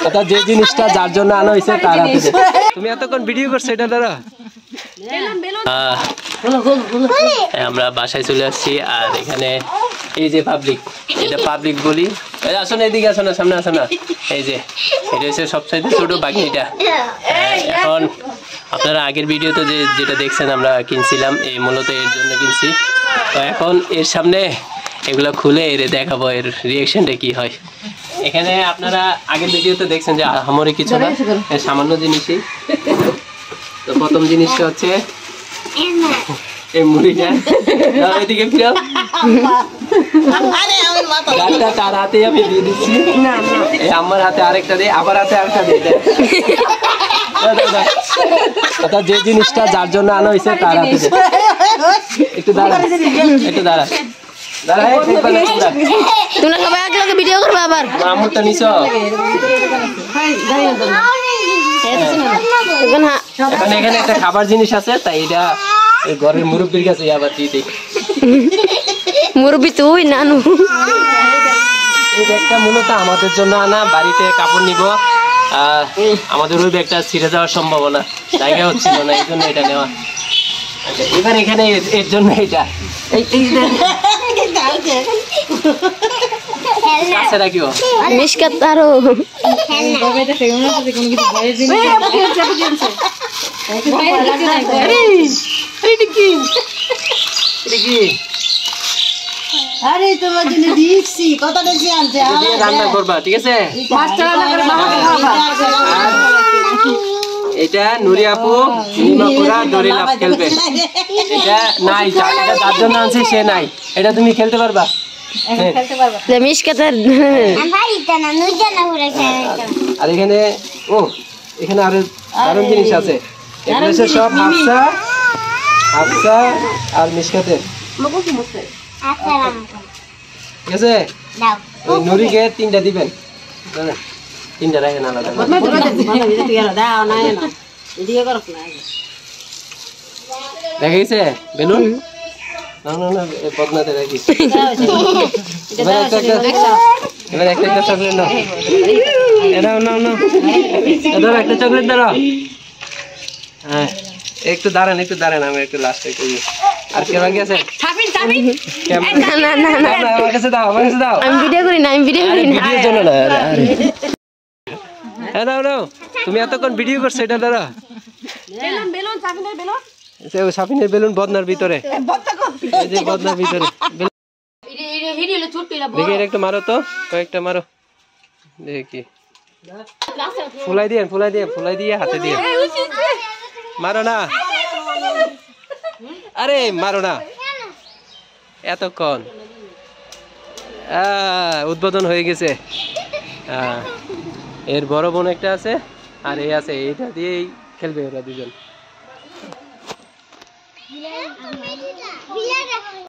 এটা যে জিনিসটা যার জন্য আনা হয়েছে তার হাতে দে। তুমি এতক্ষণ ভিডিও করছো এটা ধরো। আমরা বাসায় চলে আসছি আর এখানে এই যে পাবলিক, এটা পাবলিক বলি। আসো না এদিকে, আসো না, সামনে আসো না। এই যে এটা হচ্ছে সবচাইতে ছোট বাঘিনীটা। এখন আপনারা আগের ভিডিওতে যেটা দেখছেন আমরা কিনছিলাম, এই মূলত এর জন্য কিনছি। তো এখন এর সামনে এগুলো খুলে এর দেখাবো এর রিয়াকশনটা কি হয়। এখানে আপনারা আগের ভিডিওতে দেখছেন যে আমারই কিছু না, সামান্য জিনিসই। তো প্রথম জিনিসটা হচ্ছে এই মুড়িটা, এদিকে ফিরাও। তার হাতে আমি দিয়ে দিচ্ছি, আমার হাতে আরেকটা দিই, আবার হাতে আরেকটা দিয়ে দেয়। যে জিনিসটা যার জন্য আনা হয়েছে তার হাতে দে। একটু দাঁড়া, একটু দাঁড়া। তোমরা সবাই আগে ভিডিও করবে আবার। আমুরটা নিছ এখন এখানে একটা খাবার জিনিস আছে, তাই এটা ঘরের মুরব্বীর কাছে আবার দিয়ে দিই। মুরব্বী তুই নানু, এই ব্যাগটা মূলত আমাদের জন্য আনা, বাড়িতে কাপড় নিব। আমাদের ওই ব্যাগটা ছিঁড়ে যাওয়ার সম্ভাবনা, জায়গা হচ্ছিল না, এই জন্য এটা নেওয়া। এবার এখানে এর জন্য এটা কাছে রাখিও। মিশকাত আরো আরে তোমার জন্য দিচ্ছি কতটা যে আনছে রান্না করবা, ঠিক আছে? এটা নুরি আপু নিমাপুরা দড়ি লাভ খেলবে। এটা নাই, এটা যার জন্য আনছি সে নাই, এটা তুমি খেলতে পারবা। আর এখানে এখানে আরো দারুণ জিনিস আছে, এগুলো সব হাফসা হাফসা আর মিশকাতের, ঠিক আছে? ওই নুরিকে 3টা দিবেন, 3টা রাখেন আলাদা। দেখা গেছে বেলুন? না না না, বদনাতে রাখি। এবার একটা একটা চকলেট নাও, এটাও নাও নাও, ধরো একটা চকলেট ধরো। হ্যাঁ একটু দাঁড়ান, একটু দাঁড়ান, আমি একটু লাস্টে একটু। আর কে বাকি আছে? আমার কাছে দাও, আমার কাছে দাও। আমি ভিডিও করি না, আমি ভিডিও করি না, ভিডিওর জন্য না। হ্যাঁ দাও নাও, তুমি এতক্ষণ ভিডিও করছো এটা ধরো। সাফিনের বেলুন বদনার ভিতরে, এই যে বদনার ভিতরে। দেখি একটু মারো তো, কয়েকটা মারো দেখি। ফুলাই দিয়ে ফুলাই দিয়ে ফুলাই দিয়ে হাতে দিয়ে মারো না, আরে মারো না এতক্ষণ। উদ্বোধন হয়ে গেছে। এর বড় বোন একটা আছে আর এই আছে, এইটা দিয়েই খেলবে ওরা দুজন।